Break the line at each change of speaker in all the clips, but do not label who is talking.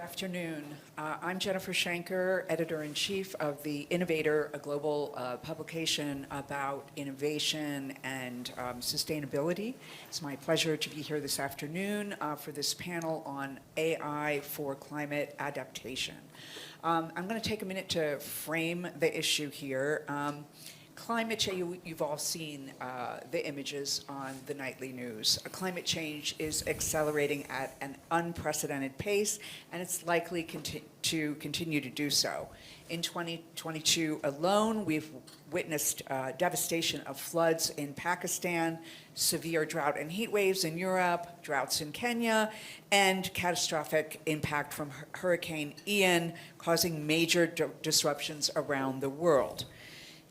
Good afternoon. I'm Jennifer Schenker, editor-in-chief of the Innovator, a global publication about innovation and sustainability. It's my pleasure to be here this afternoon for this panel on AI for climate adaptation. I'm going to take a minute to frame the issue here. Climate change, you've all seen the images on the nightly news. Climate change is accelerating at an unprecedented pace, and it's likely to continue to do so. In 2022 alone, we've witnessed devastation of floods in Pakistan, severe drought and heat waves in Europe, droughts in Kenya, and catastrophic impact from Hurricane Ian, causing major disruptions around the world.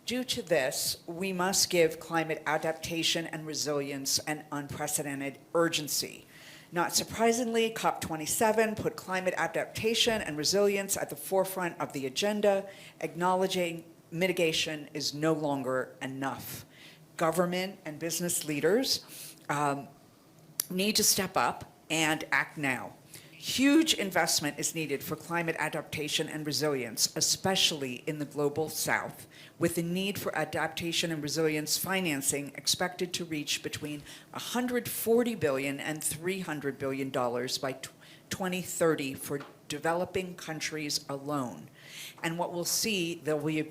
Due to this, we must give climate adaptation and resilience an unprecedented urgency. Not surprisingly, COP27 put climate adaptation and resilience at the forefront of the agenda, acknowledging mitigation is no longer enough. Government and business leaders need to step up and act now. Huge investment is needed for climate adaptation and resilience, especially in the global south, with the need for adaptation and resilience financing expected to reach between $140 billion and $300 billion by 2030 for developing countries alone. And what we'll see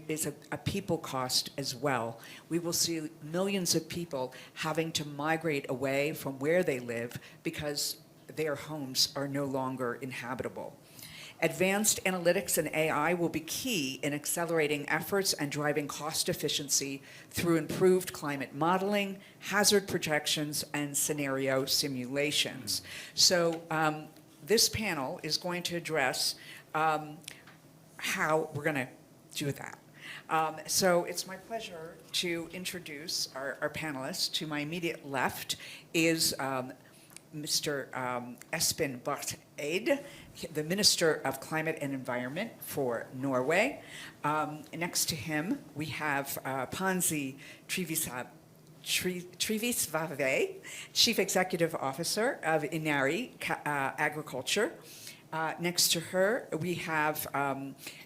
is a people cost as well. We will see millions of people having to migrate away from where they live because their homes are no longer inhabitable. Advanced analytics and AI will be key in accelerating efforts and driving cost efficiency through improved climate modeling, hazard projections, and scenario simulations. So this panel is going to address how we're going to do that. So it's my pleasure to introduce our panelists. To my immediate left is Mr. Espen Barth Eide, the Minister of Climate and Environment for Norway. Next to him, we have Ponsi Trivisvavet, Chief Executive Officer of Inari Agriculture. Next to her, we have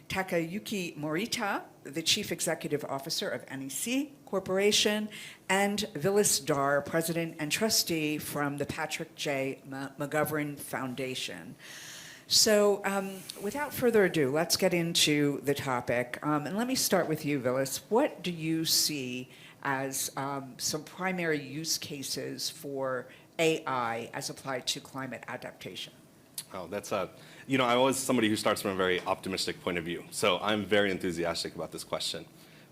Takayuki Morita, the Chief Executive Officer of NEC Corporation, and Phyllis Dar, President and Trustee from the Patrick J. McGovern Foundation. So without further ado, let's get into the topic. And let me start with you, Phyllis. What do you see as some primary use cases for AI as applied to climate adaptation?
Oh, that's I'm always somebody who starts from a very optimistic point of view. So I'm very enthusiastic about this question.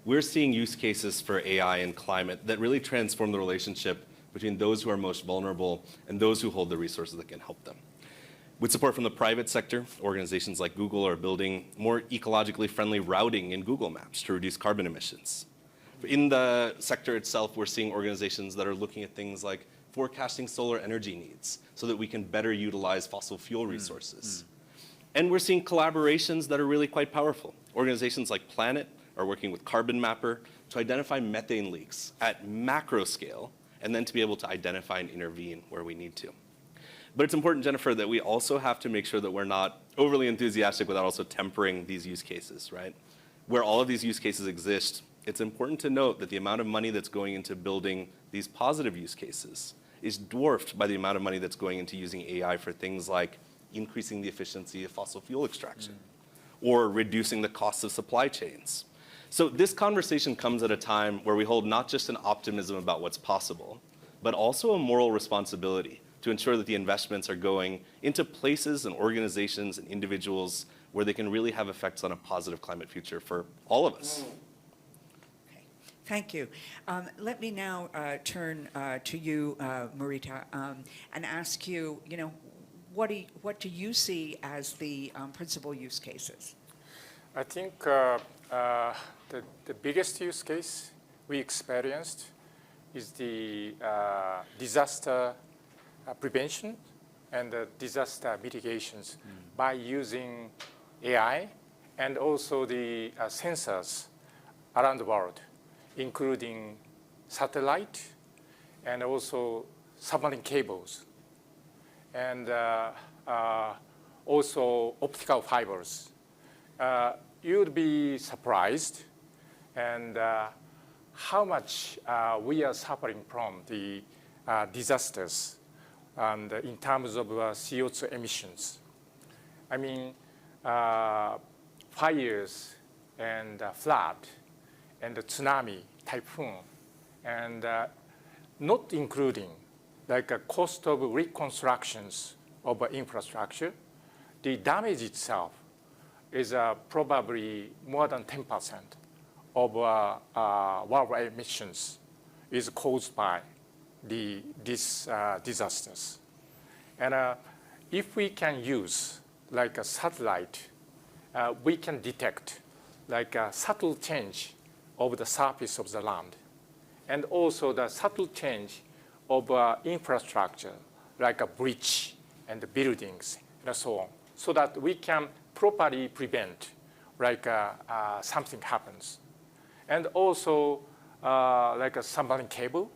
We're seeing use cases for AI and climate that really transform the relationship between those who are most vulnerable and those who hold the resources that can help them. With support from the private sector, organizations like Google are building more ecologically friendly routing in Google Maps to reduce carbon emissions. In the sector itself, we're seeing organizations that are looking at things like forecasting solar energy needs so that we can better utilize fossil fuel resources. And we're seeing collaborations that are really quite powerful. Organizations like Planet are working with Carbon Mapper to identify methane leaks at macro scale and then to be able to identify and intervene where we need to. But it's important, Jennifer, that we also have to make sure that we're not overly enthusiastic without also tempering these use cases, right? Where all of these use cases exist, it's important to note that the amount of money that's going into building these positive use cases is dwarfed by the amount of money that's going into using AI for things like increasing the efficiency of fossil fuel extraction or reducing the costs of supply chains. So this conversation comes at a time where we hold not just an optimism about what's possible, but also a moral responsibility to ensure that the investments are going into places and organizations and individuals where they can really have effects on a positive climate future for all of us.
Okay. Thank you. Let me now turn to you, Morita, and ask you, what do you see as the principal use cases?
I think the biggest use case we experienced is the disaster prevention and disaster mitigations by using AI and also the sensors around the world, including satellite and also submarine cables. And all also optical fibers. You'd be surprised and how much we are suffering from the disasters and in terms of CO2 emissions. I mean, fires and flood and the tsunami, typhoon, and not including like a cost of reconstructions of infrastructure, the damage itself is probably more than 10% of wildfire emissions is caused by these disasters. And if we can use like a satellite, we can detect like a subtle change of the surface of the land, and also the subtle change of infrastructure, like a bridge and the buildings and so on, so that we can properly prevent like something happens. And also like a submarine cable,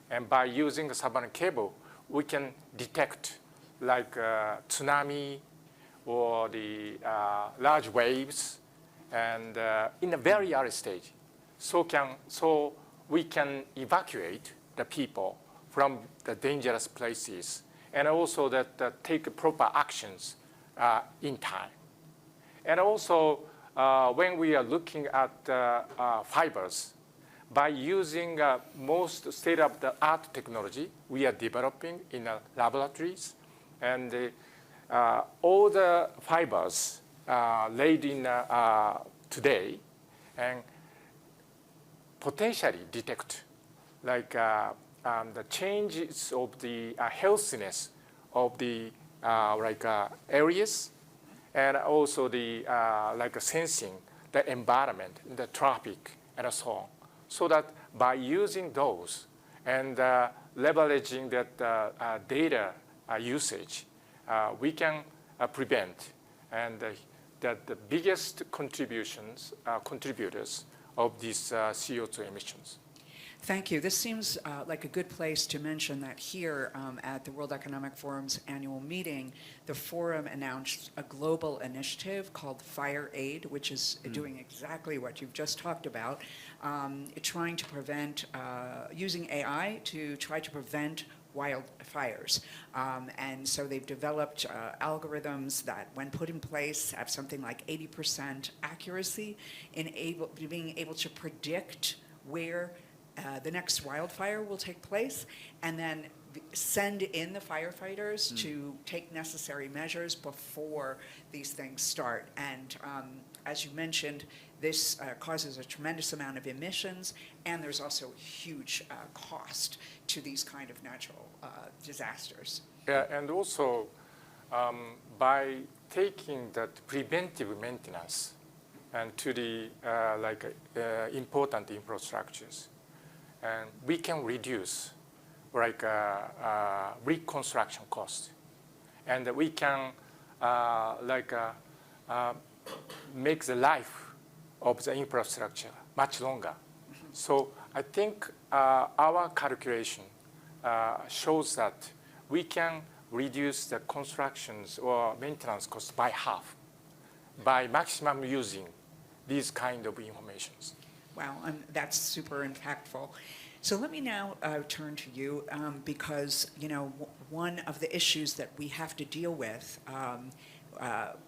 and by using a submarine cable, we can detect like tsunami or the large waves, and in a very early stage, so we can evacuate the people from the dangerous places, and also that take proper actions in time. And also, when we are looking at fibers, by using most state-of-the-art technology we are developing in laboratories, and all the fibers laid in today and potentially detect like the changes of the healthiness of the areas, and also the like sensing the environment, the traffic, and so on. So that by using those and leveraging that data usage, we can prevent and that the biggest contributors of these CO2 emissions.
Thank you. This seems like a good place to mention that here at the World Economic Forum's annual meeting, the forum announced a global initiative called Fire Aide, which is doing exactly what you've just talked about, trying to prevent, using AI to try to prevent wildfires. And so they've developed algorithms that, when put in place, have something like 80% accuracy in being able to predict where the next wildfire will take place, and then send in the firefighters to take necessary measures before these things start. And as you mentioned, this causes a tremendous amount of emissions, and there's also huge cost to these kind of natural disasters.
Yeah, and also by taking that preventive maintenance and to the important infrastructures, and we can reduce like reconstruction cost, and we can make the life of the infrastructure much longer. So I think our calculation shows that we can reduce the constructions or maintenance costs by half by maximum using these kind of informations.
Wow, that's super impactful. So let me now turn to you because one of the issues that we have to deal with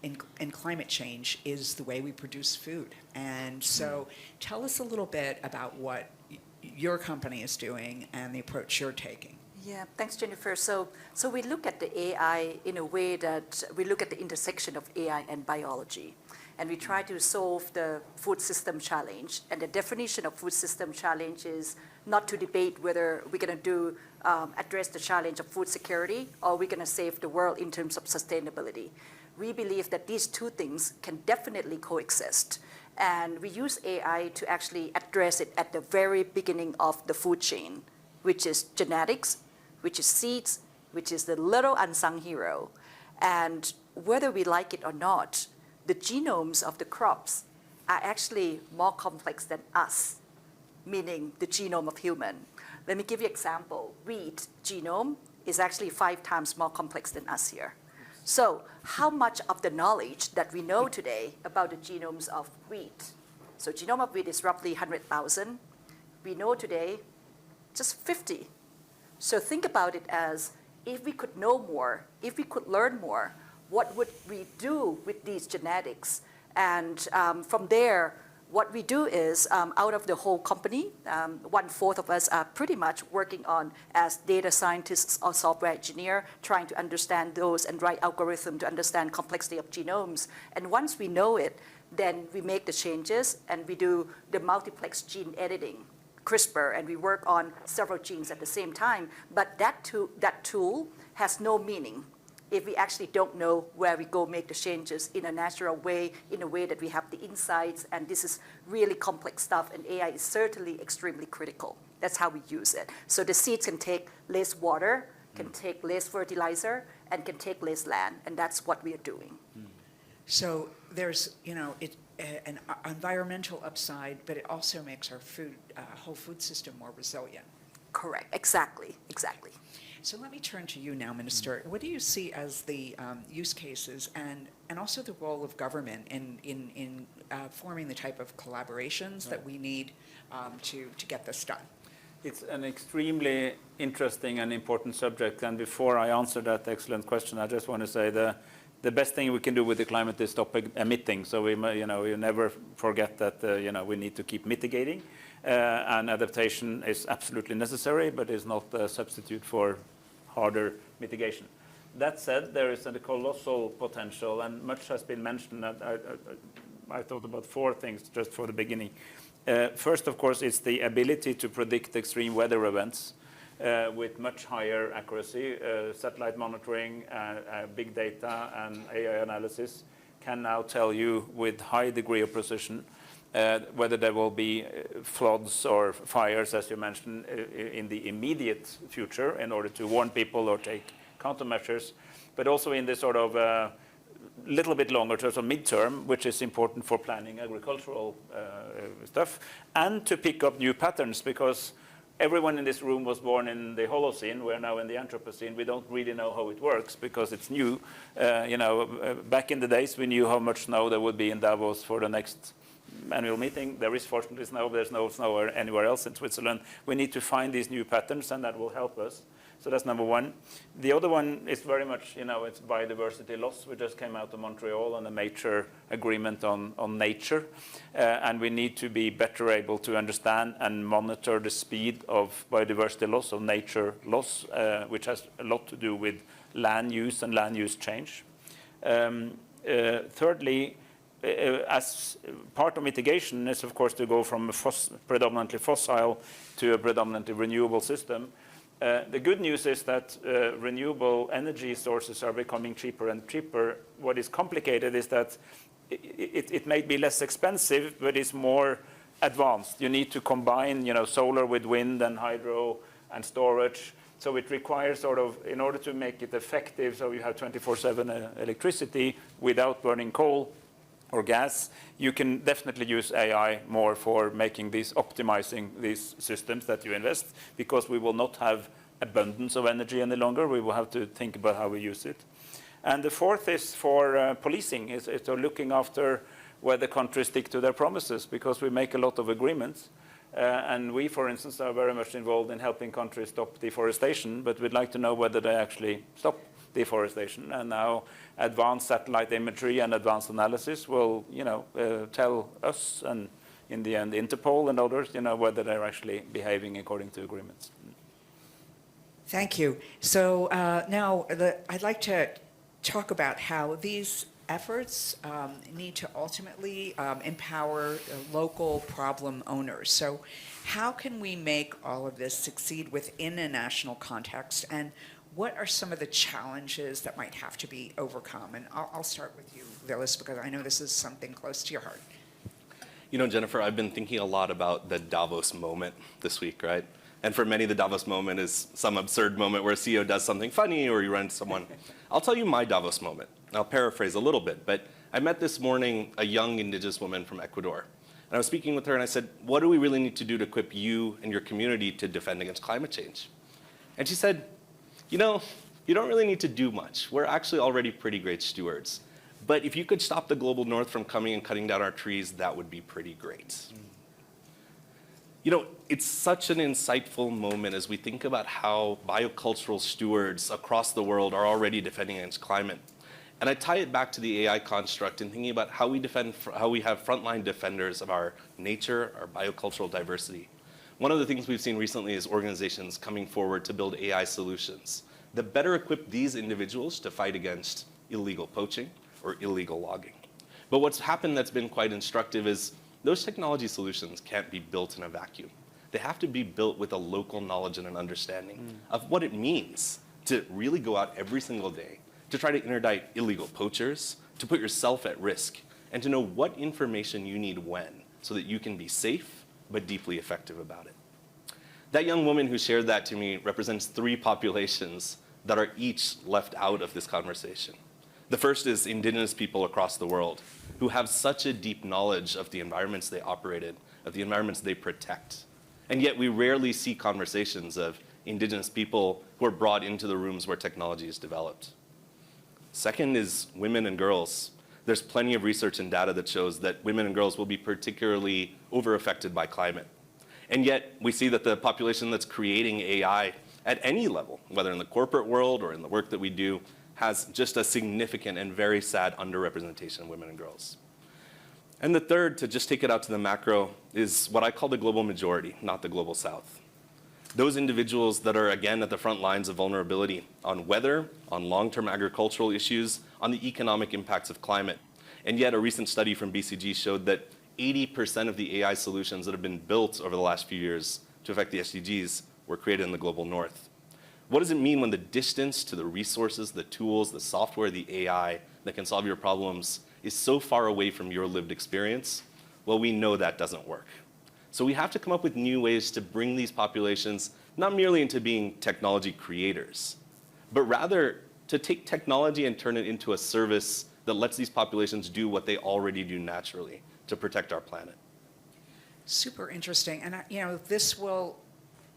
in climate change is the way we produce food. And so tell us a little bit about what your company is doing and the approach you're taking.
Yeah, thanks, Jennifer. So we look at the AI in a way that we look at the intersection of AI and biology. And we try to solve the food system challenge. And the definition of food system challenge is not to debate whether we're going to address the challenge of food security or we're going to save the world in terms of sustainability. We believe that these two things can definitely coexist. And we use AI to actually address it at the very beginning of the food chain, which is genetics, which is seeds, which is the little unsung hero. And whether we like it or not, the genomes of the crops are actually more complex than us, meaning the genome of human. Let me give you an example. Wheat genome is actually 5 times more complex than us here. So how much of the knowledge that we know today about the genomes of wheat? So genome of wheat is roughly 100,000. We know today just 50. So think about it as, if we could know more, if we could learn more, what would we do with these genetics? And from there, what we do is, out of the whole company, 1/4 of us are pretty much working on as data scientists or software engineer, trying to understand those and write algorithm to understand complexity of genomes. And once we know it, then we make the changes and we do the multiplex gene editing, CRISPR, and we work on several genes at the same time. But that tool has no meaning if we actually don't know where we go make the changes in a natural way, in a way that we have the insights, and this is really complex stuff, and AI is certainly extremely critical. That's how we use it. So the seeds can take less water, can take less fertilizer, and can take less land, and that's what we are doing.
So there's, an environmental upside, but it also makes our whole food system more resilient.
Correct, exactly.
So let me turn to you now, Minister. What do you see as the use cases and also the role of government in forming the type of collaborations that we need to get this done?
It's an extremely interesting and important subject. And before I answer that excellent question, I just want to say the best thing we can do with the climate is stop emitting. So we never forget that we need to keep mitigating. And adaptation is absolutely necessary, but is not a substitute for harder mitigation. That said, there is a colossal potential, and much has been mentioned. I thought about 4 things just for the beginning. First, of course, it's the ability to predict extreme weather events with much higher accuracy. Satellite monitoring, big data, and AI analysis can now tell you with high degree of precision whether there will be floods or fires, as you mentioned, in the immediate future in order to warn people or take countermeasures, but also in this sort of little bit longer term, so midterm, which is important for planning agricultural stuff, and to pick up new patterns, because everyone in this room was born in the Holocene. We're now in the Anthropocene. We don't really know how it works because it's new. Back in the days, we knew how much snow there would be in Davos for the next annual meeting. There is fortunately snow, but there's no snow anywhere else in Switzerland. We need to find these new patterns, and that will help us. So that's number one. The other one is very much, it's biodiversity loss. We just came out of Montreal on a major agreement on nature. And we need to be better able to understand and monitor the speed of biodiversity loss, of nature loss, which has a lot to do with land use and land use change. Thirdly, as part of mitigation is, of course, to go from a predominantly fossil to a predominantly renewable system. The good news is that renewable energy sources are becoming cheaper and cheaper. What is complicated is that it may be less expensive, but it's more advanced. You need to combine, solar with wind and hydro and storage. So it requires sort of, in order to make it effective, so you have 24/7 electricity without burning coal or gas, you can definitely use AI more for making optimizing these systems that you invest, because we will not have abundance of energy any longer. We will have to think about how we use it. And the fourth is for policing, is looking after whether countries stick to their promises, because we make a lot of agreements. And we, for instance, are very much involved in helping countries stop deforestation, but we'd like to know whether they actually stop deforestation. And now advanced satellite imagery and advanced analysis will, tell us, and in the end Interpol and others, whether they're actually behaving according to agreements.
Thank you. So now I'd like to talk about how these efforts need to ultimately empower local problem owners. So how can we make all of this succeed within a national context, and what are some of the challenges that might have to be overcome? And I'll start with you, Willis, because I know this is something close to your heart.
Jennifer, I've been thinking a lot about the Davos moment this week, right? And for many, the Davos moment is some absurd moment where a CEO does something funny or you run into someone. I'll tell you my Davos moment. I'll paraphrase a little bit, but I met this morning a young indigenous woman from Ecuador. And I was speaking with her and I said, what do we really need to do to equip you and your community to defend against climate change? And she said, you don't really need to do much. We're actually already pretty great stewards. But if you could stop the global north from coming and cutting down our trees, that would be pretty great. You know, it's such an insightful moment as we think about how biocultural stewards across the world are already defending against climate. And I tie it back to the AI construct and thinking about how we have frontline defenders of our nature, our biocultural diversity. One of the things we've seen recently is organizations coming forward to build AI solutions that better equip these individuals to fight against illegal poaching or illegal logging. But what's happened that's been quite instructive is those technology solutions can't be built in a vacuum. They have to be built with a local knowledge and an understanding of what it means to really go out every single day, to try to interdict illegal poachers, to put yourself at risk, and to know what information you need when, so that you can be safe but deeply effective about it. That young woman who shared that to me represents 3 populations that are each left out of this conversation. The first is indigenous people across the world who have such a deep knowledge of the environments they operate in, of the environments they protect. And yet we rarely see conversations of indigenous people who are brought into the rooms where technology is developed. Second is women and girls. There's plenty of research and data that shows that women and girls will be particularly over-affected by climate. And yet we see that the population that's creating AI at any level, whether in the corporate world or in the work that we do, has just a significant and very sad underrepresentation of women and girls. And the third, to just take it out to the macro, is what I call the global majority, not the global south. Those individuals that are, again, at the front lines of vulnerability on weather, on long-term agricultural issues, on the economic impacts of climate. And yet a recent study from BCG showed that 80% of the AI solutions that have been built over the last few years to affect the SDGs were created in the global north. What does it mean when the distance to the resources, the tools, the software, the AI that can solve your problems is so far away from your lived experience? Well, we know that doesn't work. So we have to come up with new ways to bring these populations not merely into being technology creators, but rather to take technology and turn it into a service that lets these populations do what they already do naturally to protect our planet.
Super interesting. And, you know, this will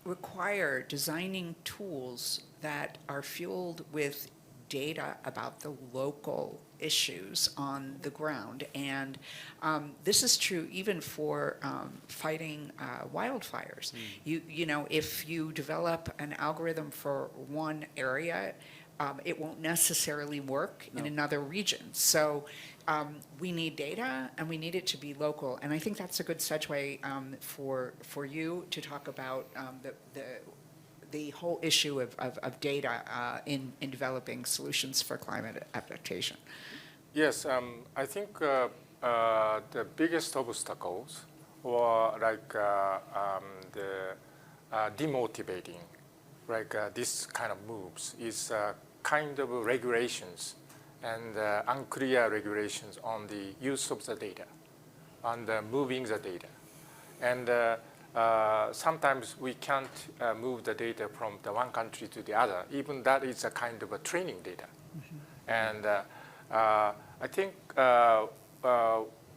require designing tools that are fueled with data about the local issues on the ground. And this is true even for fighting wildfires. You know, if you develop an algorithm for one area, it won't necessarily work in another region. So we need data, and we need it to be local. And I think that's a good segue for you to talk about the whole issue of data in developing solutions for climate adaptation.
Yes, I think the biggest obstacles or like the demotivating, like this kind of moves is kind of regulations and unclear regulations on the use of the data, on the moving the data. And sometimes we can't move the data from the one country to the other. Even that is a kind of a training data. And I think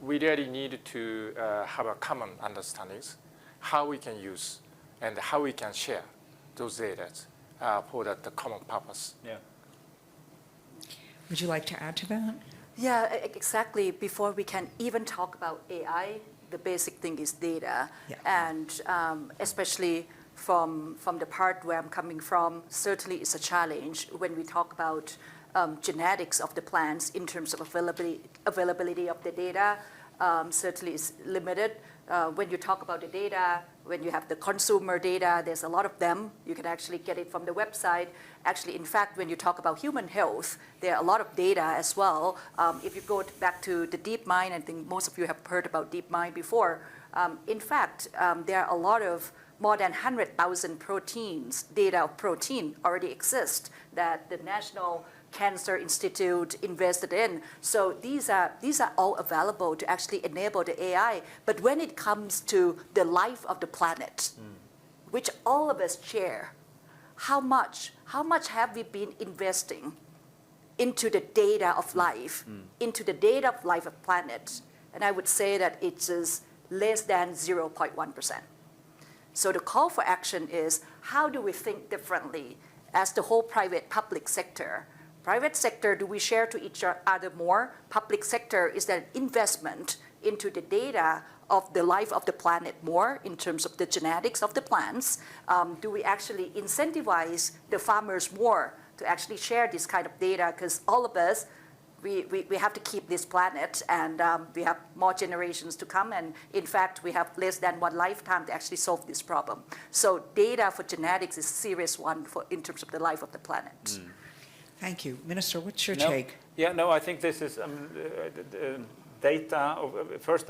we really need to have a common understandings how we can use and how we can share those data for the common purpose.
Yeah.
Would you like to add to that?
Yeah, exactly. Before we can even talk about AI, the basic thing is data.
Yeah.
And especially from the part where I'm coming from, certainly it's a challenge when we talk about genetics of the plants in terms of availability of the data. Certainly is limited. When you talk about the data, when you have the consumer data, there's a lot of them. You can actually get it from the website. Actually, in fact, when you talk about human health, there are a lot of data as well. If you go back to the DeepMind, I think most of you have heard about DeepMind before. In fact, there are a lot of more than 100,000 proteins, data of protein already exist that the National Cancer Institute invested in. So these are all available to actually enable the AI. But when it comes to the life of the planet, which all of us share, how much have we been investing into the data of life, into the data of life of planet? And I would say that it is less than 0.1%. So the call for action is, how do we think differently as the whole private-public sector. Private sector, do we share to each other more? Public sector, is there an investment into the data of the life of the planet more in terms of the genetics of the plants? Do we actually incentivize the farmers more to actually share this kind of data? Because all of us, we have to keep this planet, and we have more generations to come, and in fact, we have less than one lifetime to actually solve this problem. So data for genetics is a serious one in terms of the life of the planet.
Thank you. Minister, what's your
No.
take?
Yeah, no, I think this is data. First,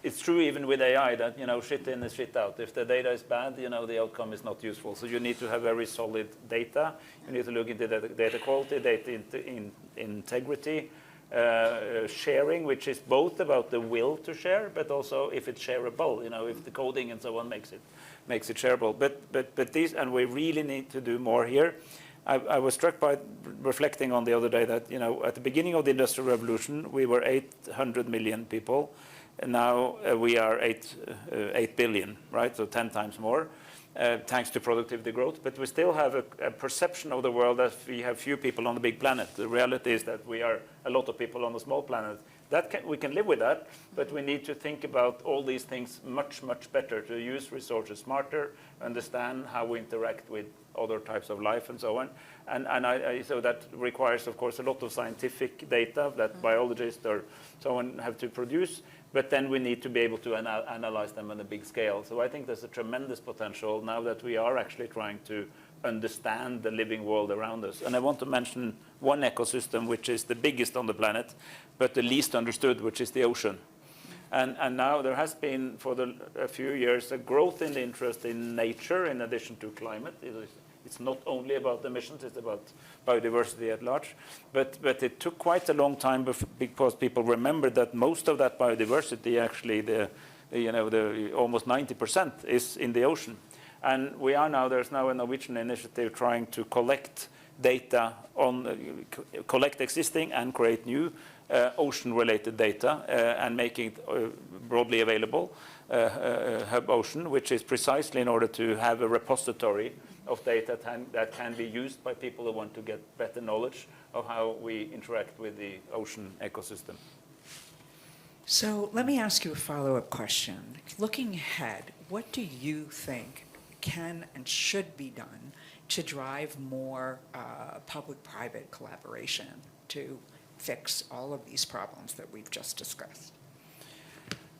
it's true even with AI that, shit in is shit out. If the data is bad, the outcome is not useful. So you need to have very solid data. You need to look into data quality, data integrity, sharing, which is both about the will to share, but also if it's shareable. If the coding and so on makes it shareable. But these, and we really need to do more here. I was struck by reflecting on the other day that, at the beginning of the Industrial Revolution, we were 800 million people. And now we are 8 billion, right? So 10 times more, thanks to productivity growth. But we still have a perception of the world that we have few people on the big planet. The reality is that we are a lot of people on a small planet. We can live with that, but we need to think about all these things much, much better, to use resources smarter, understand how we interact with other types of life and so on. And so that requires, of course, a lot of scientific data that biologists or so on have to produce, but then we need to be able to analyze them on a big scale. So I think there's a tremendous potential now that we are actually trying to understand the living world around us. And I want to mention one ecosystem which is the biggest on the planet, but the least understood, which is the ocean. And now there has been, for a few years, a growth in the interest in nature in addition to climate. It's not only about emissions, it's about biodiversity at large. But it took quite a long time because people remembered that most of that biodiversity, actually, the almost 90% is in the ocean. And there's now a Norwegian initiative trying to collect data collect existing and create new ocean-related data and making it broadly available, Hub Ocean, which is precisely in order to have a repository of data that can be used by people who want to get better knowledge of how we interact with the ocean ecosystem.
So let me ask you a follow-up question. Looking ahead, what do you think can and should be done to drive more public-private collaboration to fix all of these problems that we've just discussed?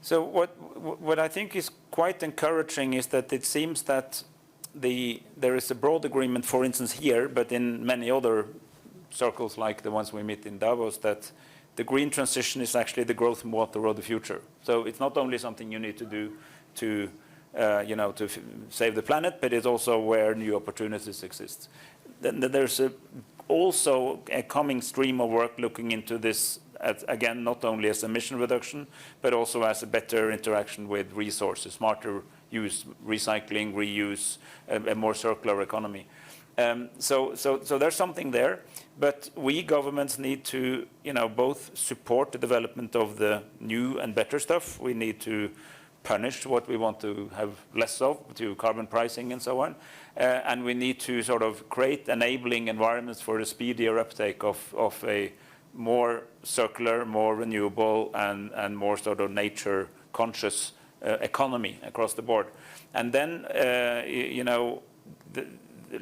So what I think is quite encouraging is that it seems that there is a broad agreement, for instance here, but in many other circles like the ones we meet in Davos, that the green transition is actually the growth motor of the future. So it's not only something you need to do to save the planet, but it's also where new opportunities exist. Then there's also a coming stream of work looking into this, again, not only as emission reduction, but also as a better interaction with resources, smarter use, recycling, reuse, a more circular economy. So there's something there, but we governments need to, both support the development of the new and better stuff. We need to punish what we want to have less of, to carbon pricing and so on. And we need to sort of create enabling environments for a speedier uptake of a more circular, more renewable, and more sort of nature-conscious economy across the board. And then,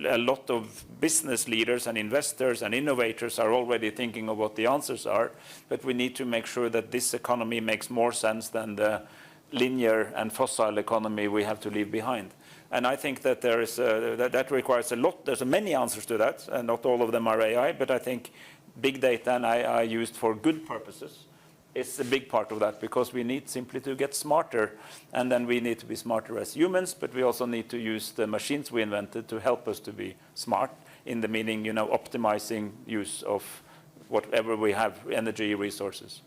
a lot of business leaders and investors and innovators are already thinking of what the answers are, but we need to make sure that this economy makes more sense than the linear and fossil economy we have to leave behind. And I think that there is that requires a lot. There's many answers to that, and not all of them are AI, but I think big data and AI used for good purposes is a big part of that, because we need simply to get smarter, and then we need to be smarter as humans, but we also need to use the machines we invented to help us to be smart, in the meaning, optimizing use of whatever we have, energy, resources.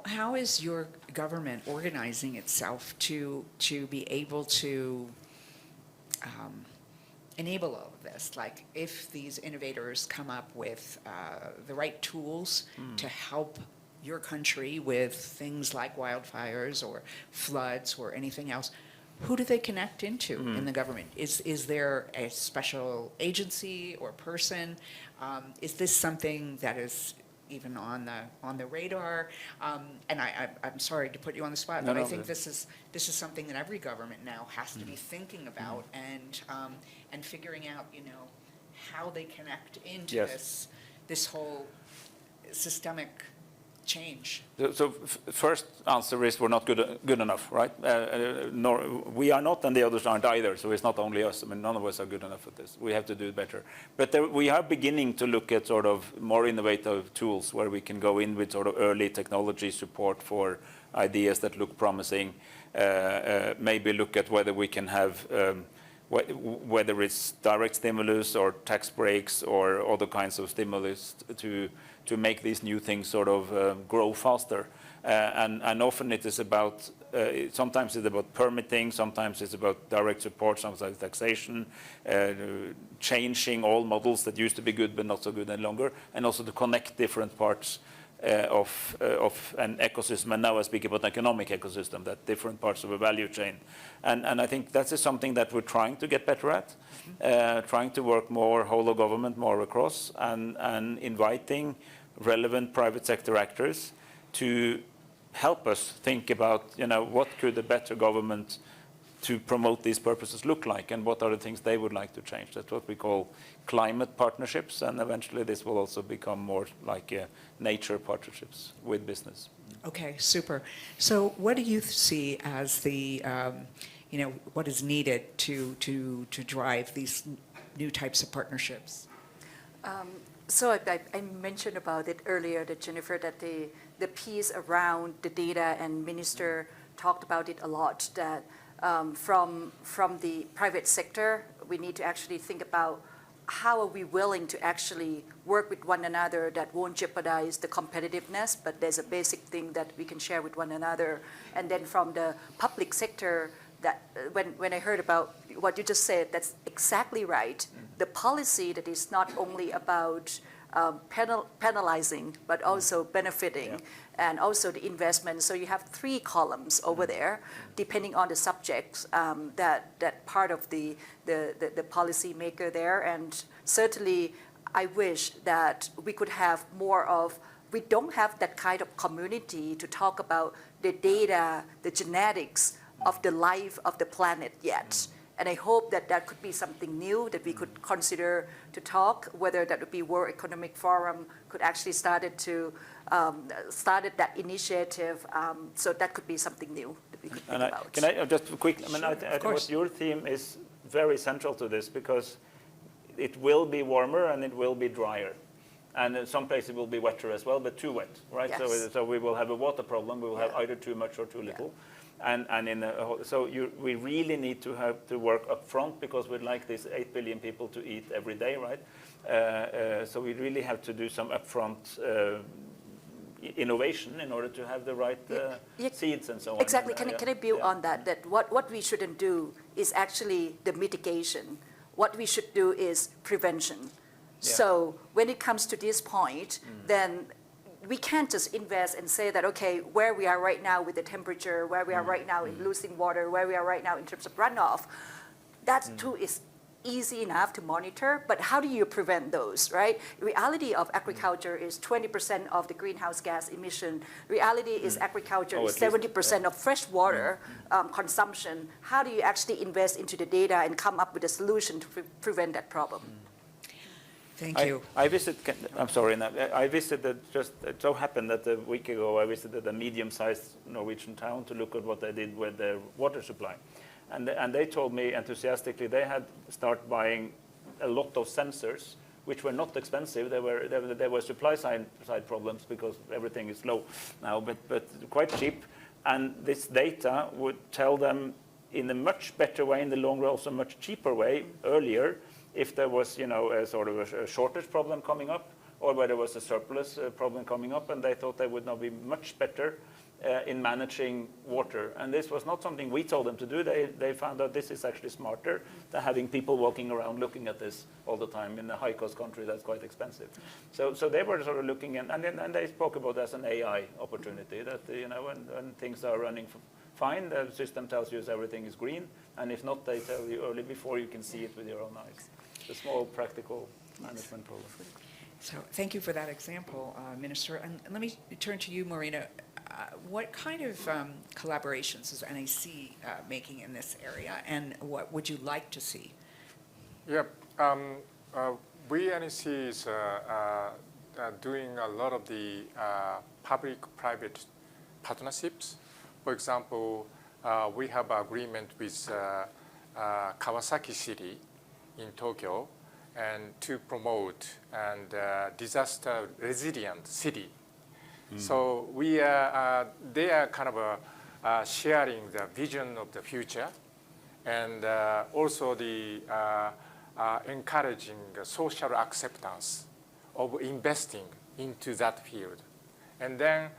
How is your government organizing itself to be able to enable all of this? Like, if these innovators come up with the right tools to help your country with things like wildfires or floods or anything else, who do they connect into in the government? Is there a special agency or person? Is this something that is even on the radar? And I'm sorry to put you on the spot, but I think this is something that every government now has to be thinking about and figuring out, how they connect into this whole systemic change.
So first answer is we're not good enough, right? Nor we are not, and the others aren't either. So it's not only us. I mean, none of us are good enough at this. We have to do it better. But we are beginning to look at sort of more innovative tools where we can go in with sort of early technology support for ideas that look promising. Maybe look at whether we can have whether it's direct stimulus or tax breaks or other kinds of stimulus to make these new things sort of grow faster. And often it is about, sometimes it's about permitting, sometimes it's about direct support, sometimes taxation, changing all models that used to be good but not so good any longer, and also to connect different parts of an ecosystem. And now I speak about economic ecosystem, that different parts of a value chain. And I think that is something that we're trying to get better at, trying to work more whole of government, more across, and inviting relevant private sector actors to help us think about, what could a better government to promote these purposes look like, and what are the things they would like to change. That's what we call climate partnerships, and eventually this will also become more like nature partnerships with business.
Okay, super. So what do you see as the, what is needed to drive these new types of partnerships?
So I mentioned about it earlier, that Jennifer, that the piece around the data, and Minister talked about it a lot, that from the private sector, we need to actually think about how are we willing to actually work with one another that won't jeopardize the competitiveness, but there's a basic thing that we can share with one another. And then from the public sector, that when I heard about what you just said, that's exactly right. The policy that is not only about penalizing, but also benefiting, and also the investment. So you have 3 columns over there, depending on the subjects that part of the policy maker there. And certainly, I wish that we could have more of. We don't have that kind of community to talk about the data, the genetics of the life of the planet yet. And I hope that that could be something new that we could consider to talk, whether that would be World Economic Forum could actually started that initiative. So that could be something new that we could think about.
Can I just quickly,
Sure,
I think what your theme is very central to this, because it will be warmer and it will be drier. And in some places it will be wetter as well, but too wet, right?
Yes.
So we will have a water problem. We will have either too much or too little. So we really need to work up front, because we'd like these 8 billion people to eat every day, right? So we really have to do some upfront innovation in order to have the right seeds and so on.
Exactly. Can I build on that? That what we shouldn't do is actually the mitigation. What we should do is prevention. Yeah. So when it comes to this point, then we can't just invest and say that, okay, where we are right now with the temperature, where we are right now in losing water, where we are right now in terms of runoff, that too is easy enough to monitor, but how do you prevent those, right? Reality of agriculture is 20% of the greenhouse gas emission. Reality is agriculture is 70% of fresh water consumption. How do you actually invest into the data and come up with a solution to prevent that problem?
Thank you.
I visited, I'm sorry, I visited, just it so happened that a week ago I visited a medium-sized Norwegian town to look at what they did with their water supply. And they told me enthusiastically they had started buying a lot of sensors, which were not expensive. There were supply side problems because everything is low now, but quite cheap. And this data would tell them in a much better way, in the long run, also a much cheaper way earlier, if there was, a sort of a shortage problem coming up, or whether there was a surplus problem coming up, and they thought they would now be much better in managing water. And this was not something we told them to do. They found out this is actually smarter than having people walking around looking at this all the time in a high-cost country that's quite expensive. So they were sort of looking, and they spoke about it as an AI opportunity, that when things are running fine. The system tells you everything is green, and if not, they tell you early before you can see it with your own eyes. It's a small practical management problem.
So thank you for that example, Minister. And let me turn to you, Morita. What kind of collaborations is NAC making in this area, and what would you like to see?
Yeah, we NEC is doing a lot of the public-private partnerships. For example, we have an agreement with Kawasaki City in Tokyo, and to promote and disaster resilient city. So they are kind of sharing the vision of the future, and also the encouraging social acceptance of investing into that field. And then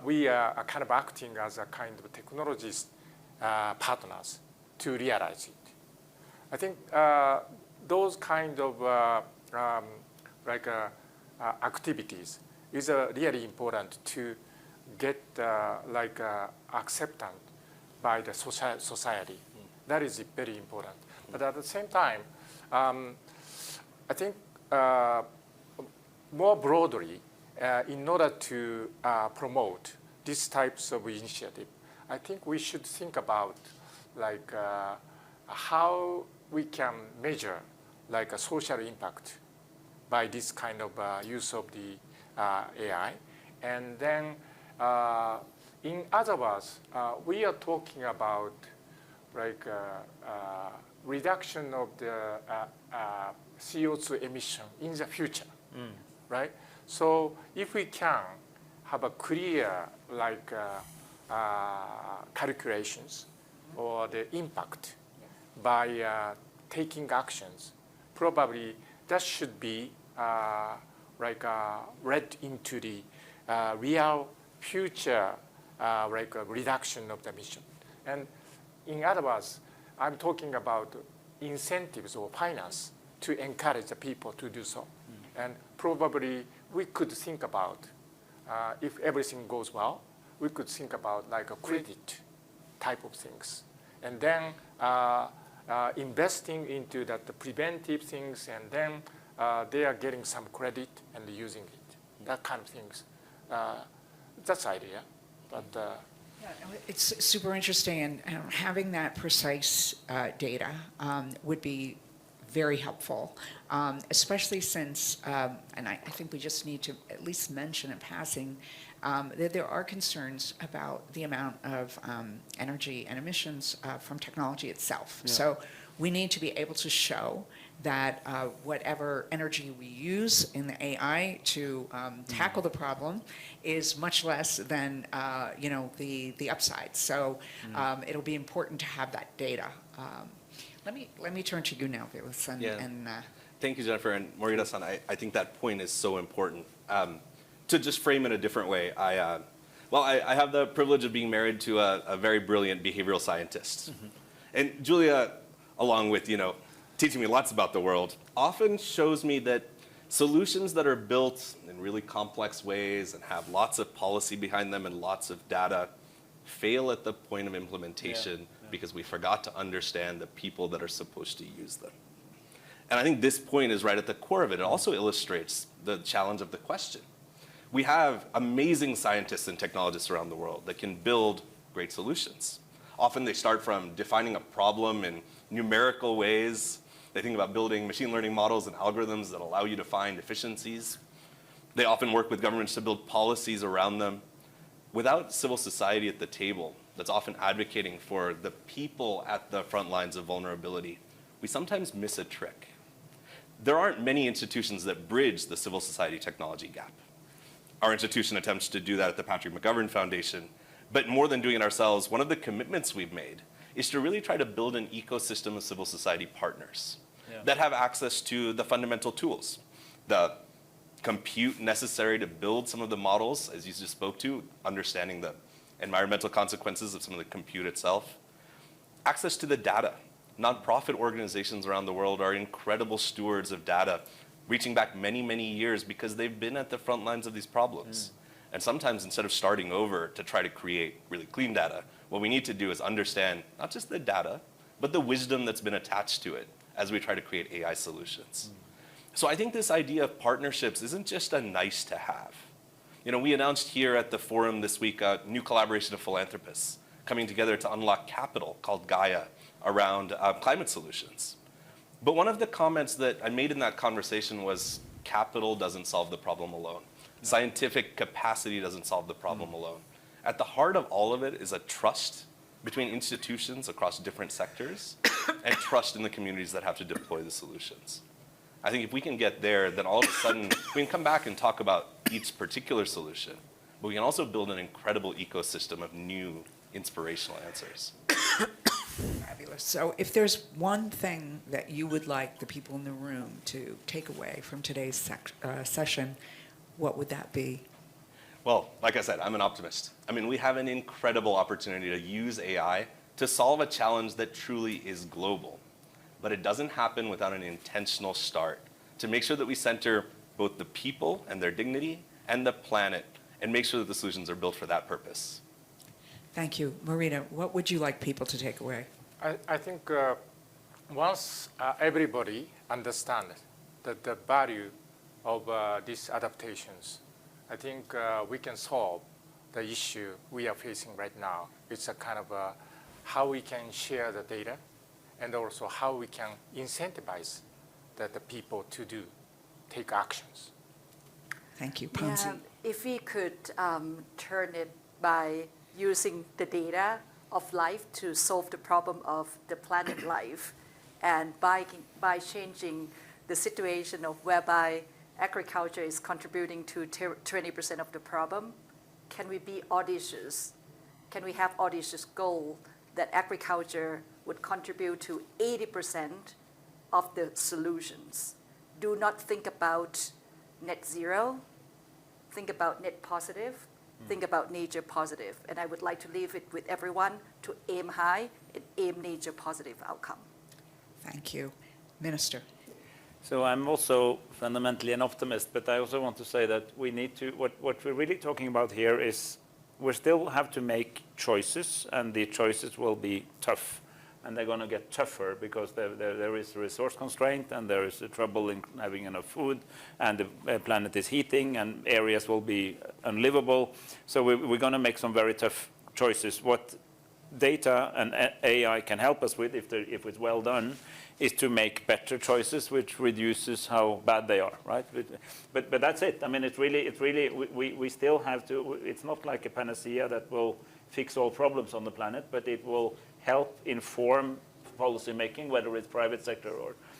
we are kind of acting as a kind of technologist partners to realize it. I think those kind of activities is really important to get acceptance by the society. That is very important. But at the same time, I think more broadly, in order to promote these types of initiative, I think we should think about how we can measure a social impact by this kind of use of the AI. And then, in other words, we are talking about reduction of the CO2 emission in the future, right? So if we can have a clear calculations or the impact by taking actions, probably that should be read into the real future reduction of the emission. And in other words, I'm talking about incentives or finance to encourage the people to do so. And probably we could think about, if everything goes well, we could think about a credit type of things. And then investing into the preventive things, and then they are getting some credit and using it. That kind of things. That's the idea. But
yeah, it's super interesting, and having that precise data would be very helpful, especially since, and I think we just need to at least mention in passing, that there are concerns about the amount of energy and emissions from technology itself. Yeah. So we need to be able to show that whatever energy we use in the AI to tackle the problem is much less than the upside. So it'll be important to have that data. Let me turn to you now, Vilas.
Thank you, Jennifer. And Morita-san, I think that point is so important. To just frame it a different way, I have the privilege of being married to a very brilliant behavioral scientist. And Julia, along with, teaching me lots about the world, often shows me that solutions that are built in really complex ways and have lots of policy behind them and lots of data fail at the point of implementation because we forgot to understand the people that are supposed to use them. And I think this point is right at the core of it. It also illustrates the challenge of the question. We have amazing scientists and technologists around the world that can build great solutions. Often they start from defining a problem in numerical ways. They think about building machine learning models and algorithms that allow you to find efficiencies. They often work with governments to build policies around them. Without civil society at the table that's often advocating for the people at the front lines of vulnerability, we sometimes miss a trick. There aren't many institutions that bridge the civil society technology gap. Our institution attempts to do that at the Patrick McGovern Foundation, but more than doing it ourselves, one of the commitments we've made is to really try to build an ecosystem of civil society partners that have access to the fundamental tools, the compute necessary to build some of the models, as you just spoke to, understanding the environmental consequences of some of the compute itself, access to the data. Nonprofit organizations around the world are incredible stewards of data, reaching back many, many years because they've been at the front lines of these problems. And sometimes instead of starting over to try to create really clean data, what we need to do is understand not just the data, but the wisdom that's been attached to it as we try to create AI solutions. So I think this idea of partnerships isn't just a nice to have. You know, we announced here at the forum this week a new collaboration of philanthropists coming together to unlock capital called Gaia around climate solutions. But one of the comments that I made in that conversation was capital doesn't solve the problem alone. Scientific capacity doesn't solve the problem alone. At the heart of all of it is a trust between institutions across different sectors and trust in the communities that have to deploy the solutions. I think if we can get there, then all of a sudden we can come back and talk about each particular solution, but we can also build an incredible ecosystem of new inspirational answers.
Fabulous. So if there's one thing that you would like the people in the room to take away from today's session, what would that be?
Well, like I said, I'm an optimist. I mean, we have an incredible opportunity to use AI to solve a challenge that truly is global. But it doesn't happen without an intentional start to make sure that we center both the people and their dignity and the planet and make sure that the solutions are built for that purpose.
Thank you. Morita, what would you like people to take away?
I think once everybody understands the value of these adaptations, I think we can solve the issue we are facing right now. It's a kind of how we can share the data and also how we can incentivize the people to take actions.
Thank you. Ponsi.
Yeah, if we could turn it by using the data of life to solve the problem of the planet life, and by changing the situation of whereby agriculture is contributing to 20% of the problem, can we be audacious? Can we have audacious goal that agriculture would contribute to 80% of the solutions? Do not think about net zero, think about net positive, think about nature positive. And I would like to leave it with everyone to aim high and aim nature positive outcome.
Thank you. Minister.
So I'm also fundamentally an optimist, but I also want to say that we need to, what we're really talking about here is we still have to make choices, and the choices will be tough. And they're going to get tougher because there is a resource constraint, and there is a trouble in having enough food, and the planet is heating, and areas will be unlivable. So we're going to make some very tough choices. What data and AI can help us with, if it's well done, is to make better choices, which reduces how bad they are, right? But that's it. I mean, it's really we still have to. It's not like a panacea that will fix all problems on the planet, but it will help inform policy making, whether it's private sector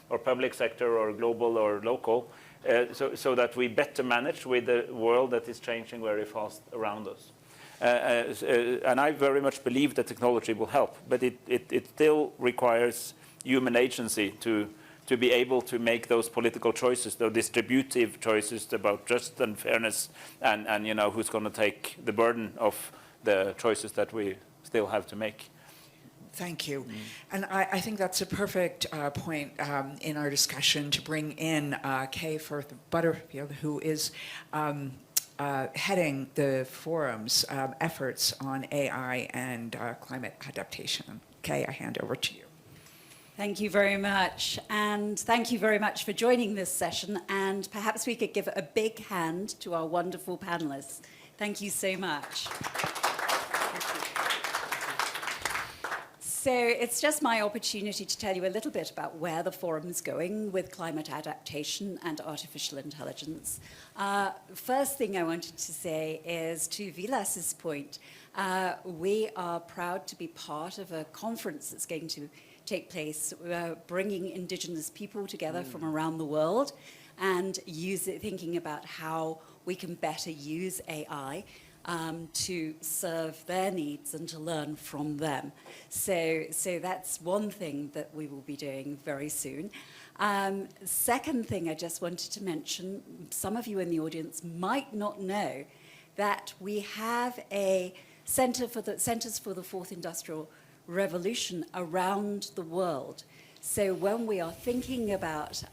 or public sector or global or local, so that we better manage with the world that is changing very fast around us. And I very much believe that technology will help, but it still requires human agency to be able to make those political choices, those distributive choices about justice and fairness, and you know, who's going to take the burden of the choices that we still have to make.
Thank you. And I think that's a perfect point in our discussion to bring in Kay Firth Butterfield, who is heading the forum's efforts on AI and climate adaptation. Kay, I hand over to you.
Thank you very much. And thank you very much for joining this session. And perhaps we could give a big hand to our wonderful panelists. Thank you so much. So it's just my opportunity to tell you a little bit about where the forum's going with climate adaptation and artificial intelligence. First thing I wanted to say is, to Vilas's point, we are proud to be part of a conference that's going to take place, bringing indigenous people together from around the world and thinking about how we can better use AI to serve their needs and to learn from them. So that's one thing that we will be doing very soon. Second thing I just wanted to mention, some of you in the audience might not know that we have a Centers for the Fourth Industrial Revolution around the world. So when we are thinking about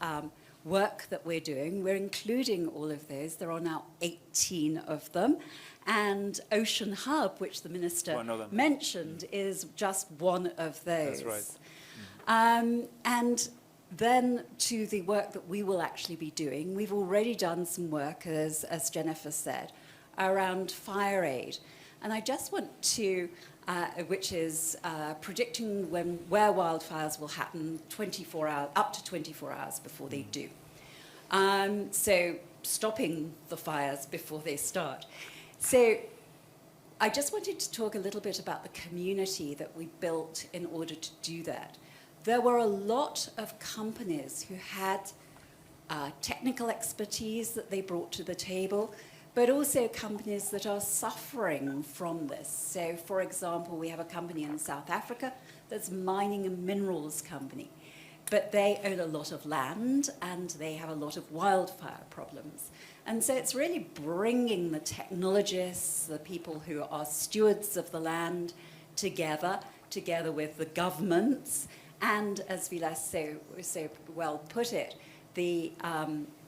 work that we're doing. We're including all of those. There are now 18 of them. And Ocean Hub, which the Minister mentioned, is just one of those.
That's right.
And then to the work that we will actually be doing, we've already done some work, as Jennifer said, around fire aid. And I just want to, which is predicting where wildfires will happen 24 hours, up to 24 hours before they do. So stopping the fires before they start. So I just wanted to talk a little bit about the community that we built in order to do that. There were a lot of companies who had technical expertise that they brought to the table, but also companies that are suffering from this. So, for example, we have a company in South Africa that's mining and minerals company, but they own a lot of land and they have a lot of wildfire problems. And so it's really bringing the technologists, the people who are stewards of the land together with the governments, and as Vilas so well put it,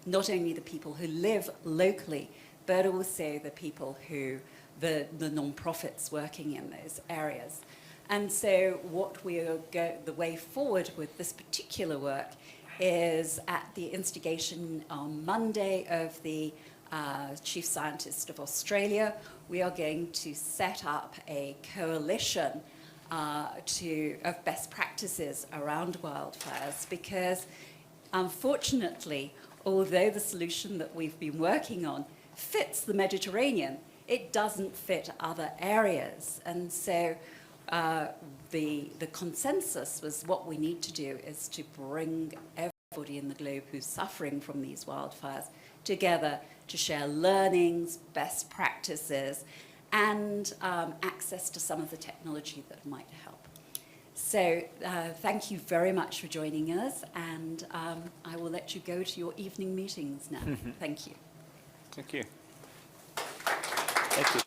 not only the people who live locally, but also the people who, the non-profits working in those areas. And so what the way forward with this particular work is at the instigation on Monday of the Chief Scientist of Australia, we are going to set up a coalition of best practices around wildfires, because unfortunately, although the solution that we've been working on fits the Mediterranean, it doesn't fit other areas. And so the consensus was what we need to do is to bring everybody in the globe who's suffering from these wildfires together to share learnings, best practices, and access to some of the technology that might help. So thank you very much for joining us, and I will let you go to your evening meetings now. Thank you.
Thank you. Thank you.